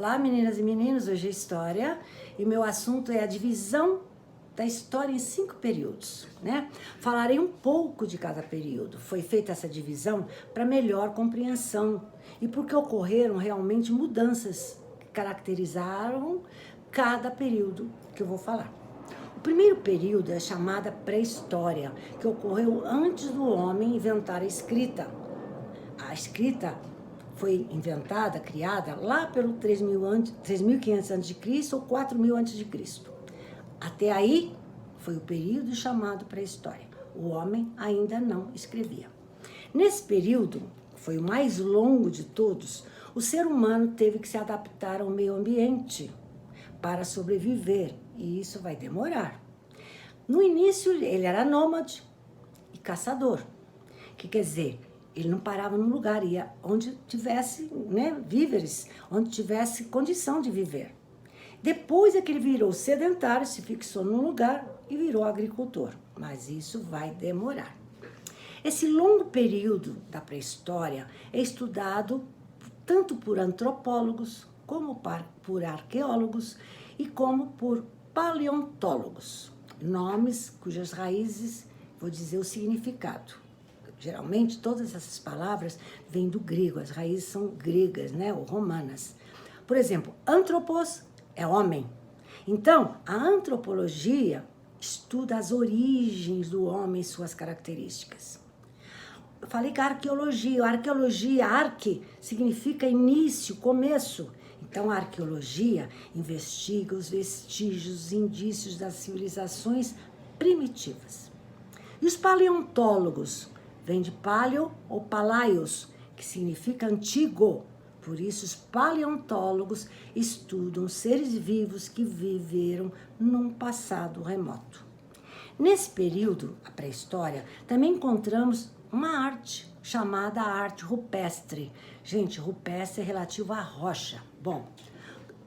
Olá, meninas e meninos, hoje é História e meu assunto é a divisão da história em 5 períodos, né? Falarei um pouco de cada período. Foi feita essa divisão para melhor compreensão e porque ocorreram realmente mudanças que caracterizaram cada período que eu vou falar. O primeiro período é chamada pré-história, que ocorreu antes do homem inventar a escrita. A escrita foi inventada, criada lá pelo 3.500 a.C. ou 4.000 a.C. Até aí foi o período chamado pré-história. O homem ainda não escrevia. Nesse período, foi o mais longo de todos, o ser humano teve que se adaptar ao meio ambiente para sobreviver, e isso vai demorar. No início, ele era nômade e caçador, que quer dizer, ele não parava num lugar, ia onde tivesse, né, víveres, onde tivesse condição de viver. Depois é que ele virou sedentário, se fixou num lugar e virou agricultor. Mas isso vai demorar. Esse longo período da pré-história é estudado tanto por antropólogos, como por arqueólogos e como por paleontólogos. Nomes cujas raízes, vou dizer o significado. Geralmente, todas essas palavras vêm do grego, as raízes são gregas, né, ou romanas. Por exemplo, antropos é homem. Então, a antropologia estuda as origens do homem e suas características. Eu falei que a arqueologia, arque, significa início, começo. Então, a arqueologia investiga os vestígios, os indícios das civilizações primitivas. E os paleontólogos vem de paleo ou palaios, que significa antigo. Por isso, os paleontólogos estudam seres vivos que viveram num passado remoto. Nesse período, a pré-história, também encontramos uma arte chamada arte rupestre. Gente, rupestre é relativo à rocha. Bom,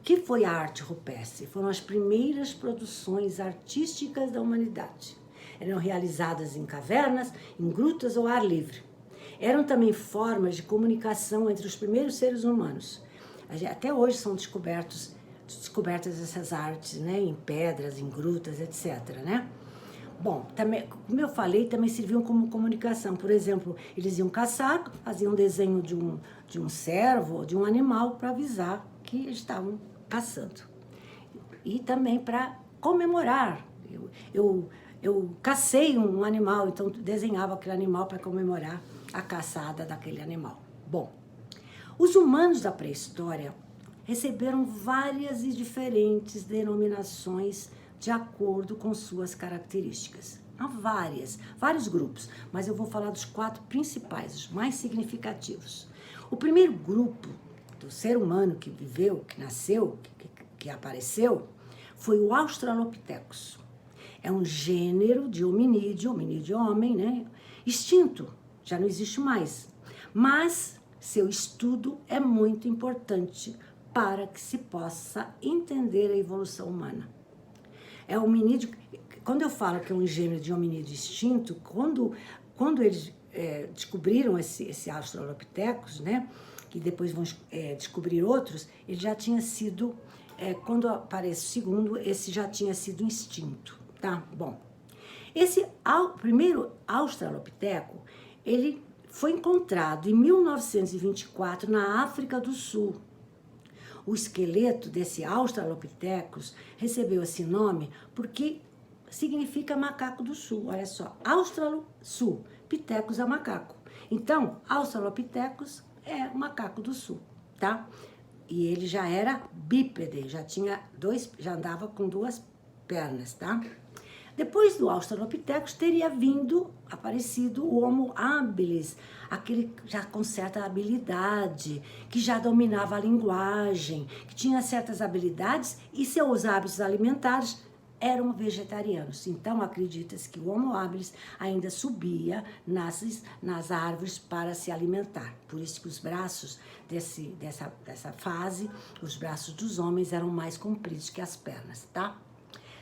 o que foi a arte rupestre? Foram as primeiras produções artísticas da humanidade. Eram realizadas em cavernas, em grutas ou ar livre. Eram também formas de comunicação entre os primeiros seres humanos. Até hoje são descobertas essas artes, né, em pedras, em grutas, etc., né? Bom, também, como eu falei, também serviam como comunicação. Por exemplo, eles iam caçar, faziam um desenho de um cervo ou de um animal para avisar que eles estavam caçando. E também para comemorar. Eu cacei um animal, então desenhava aquele animal para comemorar a caçada daquele animal. Bom, os humanos da pré-história receberam várias e diferentes denominações de acordo com suas características. Há vários grupos, mas eu vou falar dos 4 principais, os mais significativos. O primeiro grupo do ser humano que viveu, que nasceu, que apareceu, foi o Australopithecus. É um gênero de hominídeo homem, né? Extinto, já não existe mais. Mas seu estudo é muito importante para que se possa entender a evolução humana. É hominídeo, quando eu falo que é um gênero de hominídeo extinto, quando eles descobriram esse Australopithecus, né? Que depois vão descobrir outros, ele já tinha sido, quando aparece o segundo, esse já tinha sido extinto. Tá, bom. Esse primeiro Australopiteco, ele foi encontrado em 1924 na África do Sul. O esqueleto desse Australopithecus recebeu esse nome porque significa macaco do sul. Olha só, Australo, sul, Pithecus é macaco. Então, Australopithecus é macaco do sul, tá? E ele já era bípede, já andava com 2 pernas, tá? Depois do Australopithecus teria aparecido o Homo habilis, aquele já com certa habilidade, que já dominava a linguagem, que tinha certas habilidades e seus hábitos alimentares eram vegetarianos. Então acredita-se que o Homo habilis ainda subia nas árvores para se alimentar. Por isso que os braços dessa fase, os braços dos homens eram mais compridos que as pernas, tá?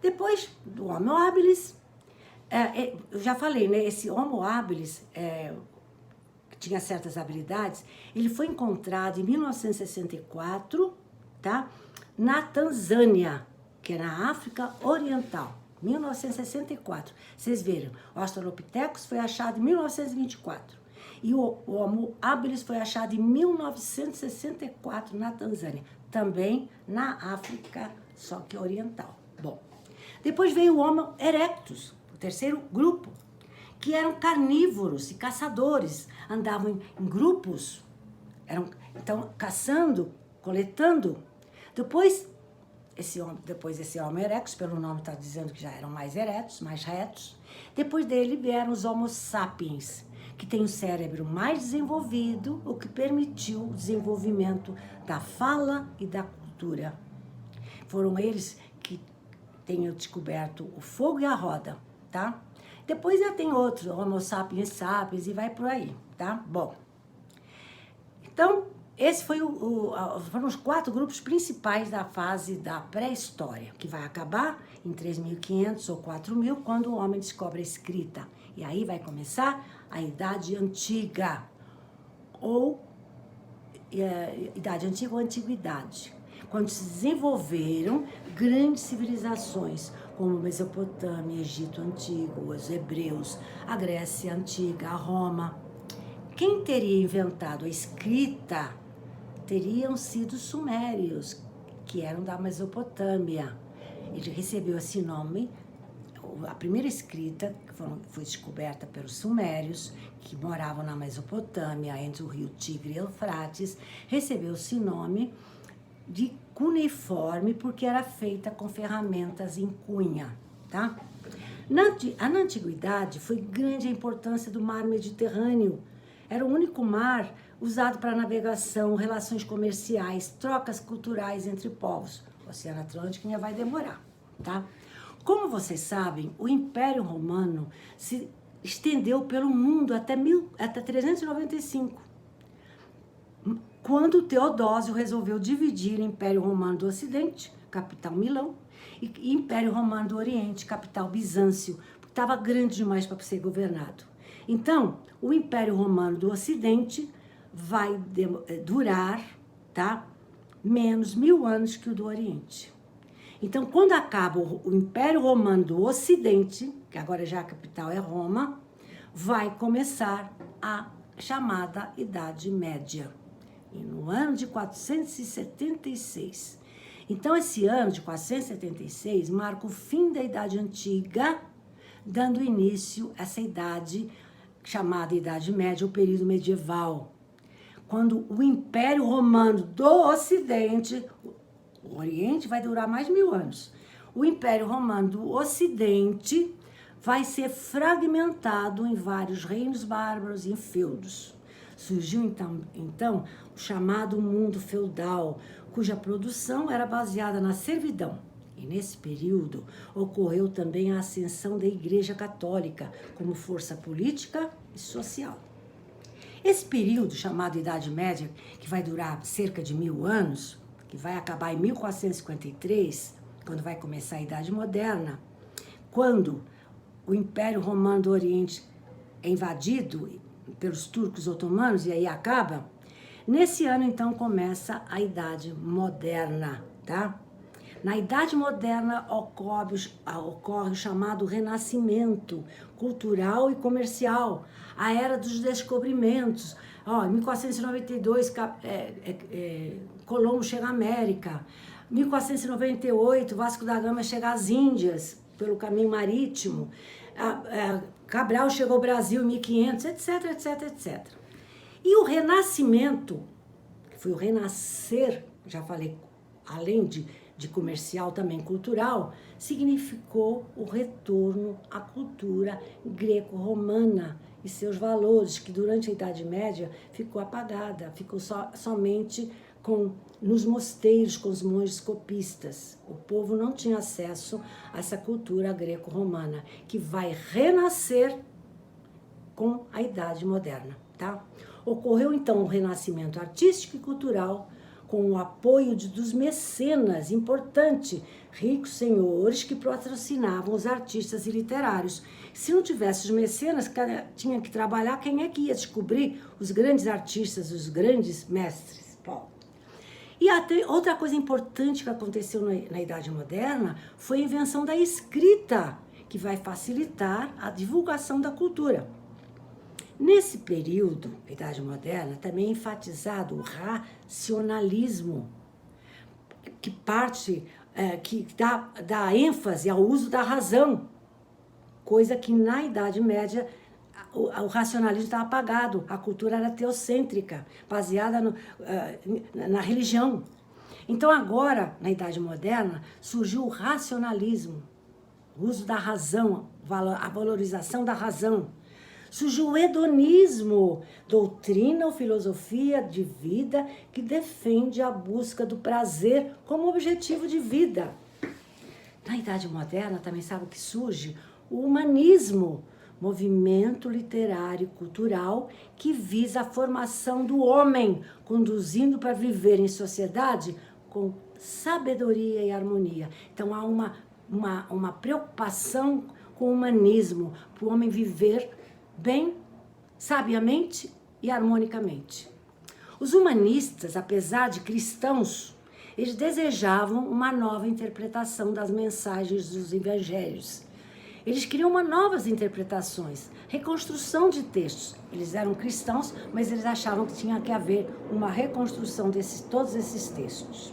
Depois do Homo habilis, eu já falei, né? Esse Homo habilis, que tinha certas habilidades, ele foi encontrado em 1964, tá? Na Tanzânia, que é na África Oriental, 1964. Vocês viram, o Australopithecus foi achado em 1924 e o Homo habilis foi achado em 1964 na Tanzânia, também na África, só que oriental. Bom, depois veio o Homo erectus, o terceiro grupo, que eram carnívoros e caçadores, andavam em grupos, então caçando, coletando. Depois esse Homo erectus, pelo nome está dizendo que já eram mais eretos, mais retos. Depois dele vieram os Homo sapiens, que tem o cérebro mais desenvolvido, o que permitiu o desenvolvimento da fala e da cultura. Foram eles que tenham descoberto o fogo e a roda, tá? Depois já tem outros, Homo sapiens sapiens, e vai por aí, tá? Bom, então, esses foram os 4 grupos principais da fase da pré-história, que vai acabar em 3.500 ou 4.000, quando o homem descobre a escrita. E aí vai começar a Idade Antiga, ou Idade Antiga ou Antiguidade, quando se desenvolveram grandes civilizações, como Mesopotâmia, Egito Antigo, os hebreus, a Grécia Antiga, a Roma. Quem teria inventado a escrita teriam sido os sumérios, que eram da Mesopotâmia. Ele recebeu esse nome, a primeira escrita foi descoberta pelos sumérios, que moravam na Mesopotâmia, entre o rio Tigre e Eufrates, recebeu esse nome de cuneiforme, porque era feita com ferramentas em cunha, tá? Na Antiguidade, foi grande a importância do mar Mediterrâneo. Era o único mar usado para navegação, relações comerciais, trocas culturais entre povos. O Oceano Atlântico ainda vai demorar, tá? Como vocês sabem, o Império Romano se estendeu pelo mundo até 395, quando Teodósio resolveu dividir o Império Romano do Ocidente, capital Milão, e Império Romano do Oriente, capital Bizâncio, porque estava grande demais para ser governado. Então, o Império Romano do Ocidente vai durar, tá, menos 1000 anos que o do Oriente. Então, quando acaba o Império Romano do Ocidente, que agora já a capital é Roma, vai começar a chamada Idade Média, e no ano de 476. Então, esse ano de 476 marca o fim da Idade Antiga, dando início a essa idade chamada Idade Média, o período medieval, quando o Império Romano do Ocidente, o Oriente vai durar mais de 1000 anos, o Império Romano do Ocidente vai ser fragmentado em vários reinos bárbaros e em feudos. Surgiu então o chamado mundo feudal, cuja produção era baseada na servidão. E nesse período ocorreu também a ascensão da Igreja Católica como força política e social. Esse período, chamado Idade Média, que vai durar cerca de 1000 anos, que vai acabar em 1453, quando vai começar a Idade Moderna, quando o Império Romano do Oriente é invadido pelos turcos otomanos e aí acaba, nesse ano então começa a Idade Moderna, tá? Na Idade Moderna ocorre o chamado Renascimento cultural e comercial, a Era dos Descobrimentos. Em 1492, Colombo chega à América. 1498, Vasco da Gama chega às Índias, pelo caminho marítimo. Cabral chegou ao Brasil em 1500, etc, etc, etc. E o Renascimento, que foi o renascer, já falei, além de comercial, também cultural, significou o retorno à cultura greco-romana e seus valores, que durante a Idade Média ficou apagada, ficou somente nos mosteiros com os monges copistas. O povo não tinha acesso a essa cultura greco-romana, que vai renascer com a Idade Moderna, tá? Ocorreu então o renascimento artístico e cultural, com o apoio dos mecenas, importante, ricos senhores que patrocinavam os artistas e literários. Se não tivesse os mecenas, tinha que trabalhar, quem é que ia descobrir os grandes artistas, os grandes mestres? Bom, E até outra coisa importante que aconteceu na Idade Moderna foi a invenção da escrita, que vai facilitar a divulgação da cultura. Nesse período, Idade Moderna, também é enfatizado o racionalismo, que que dá ênfase ao uso da razão, coisa que na Idade Média o racionalismo estava apagado, a cultura era teocêntrica, baseada na religião. Então agora, na Idade Moderna, surgiu o racionalismo, o uso da razão, a valorização da razão. Surgiu o hedonismo, doutrina ou filosofia de vida que defende a busca do prazer como objetivo de vida. Na Idade Moderna também sabe o que surge? O humanismo, movimento literário e cultural que visa a formação do homem, conduzindo para viver em sociedade com sabedoria e harmonia. Então há uma preocupação com o humanismo, para o homem viver bem, sabiamente e harmonicamente. Os humanistas, apesar de cristãos, eles desejavam uma nova interpretação das mensagens dos evangelhos. Eles queriam novas interpretações, reconstrução de textos. Eles eram cristãos, mas eles achavam que tinha que haver uma reconstrução de todos esses textos.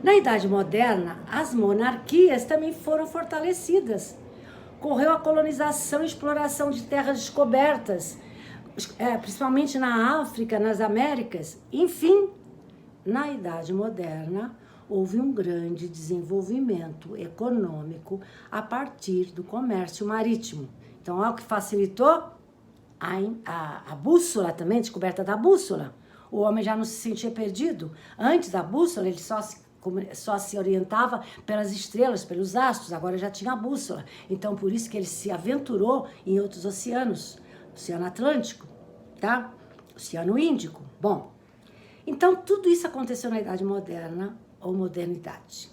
Na Idade Moderna, as monarquias também foram fortalecidas. Ocorreu a colonização e exploração de terras descobertas, principalmente na África, nas Américas. Enfim, na Idade Moderna, houve um grande desenvolvimento econômico a partir do comércio marítimo. Então, olha o que facilitou a bússola também, a descoberta da bússola. O homem já não se sentia perdido. Antes da bússola, ele só se orientava pelas estrelas, pelos astros, agora já tinha a bússola. Então, por isso que ele se aventurou em outros oceanos. Oceano Atlântico, tá? Oceano Índico. Bom, então tudo isso aconteceu na Idade Moderna, ou modernidade.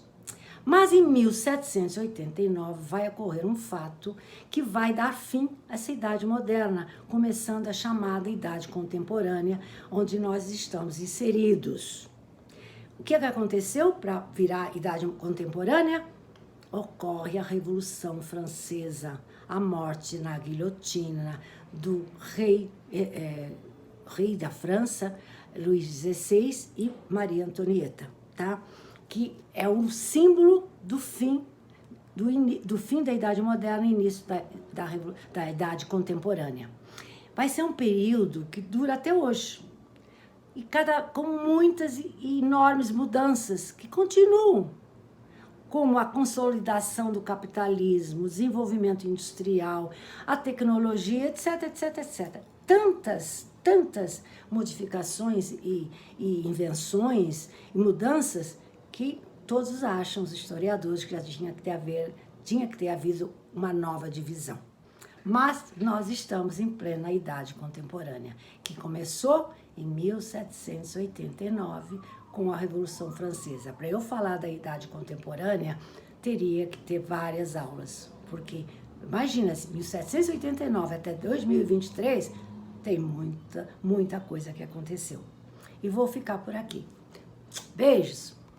Mas em 1789 vai ocorrer um fato que vai dar fim a essa Idade Moderna, começando a chamada Idade Contemporânea, onde nós estamos inseridos. O que aconteceu para virar Idade Contemporânea? Ocorre a Revolução Francesa, a morte na guilhotina do rei da França, Luís XVI e Maria Antonieta. Tá? Que é um símbolo do fim da Idade Moderna e início da Idade Contemporânea. Vai ser um período que dura até hoje, e com muitas e enormes mudanças que continuam, como a consolidação do capitalismo, o desenvolvimento industrial, a tecnologia, etc, etc, etc. Tantas modificações e invenções e mudanças que todos acham, os historiadores, que já tinha que ter havido uma nova divisão. Mas nós estamos em plena Idade Contemporânea, que começou em 1789 com a Revolução Francesa. Para eu falar da Idade Contemporânea, teria que ter várias aulas, porque imagina, 1789 até 2023, tem muita coisa que aconteceu. E vou ficar por aqui. Beijos!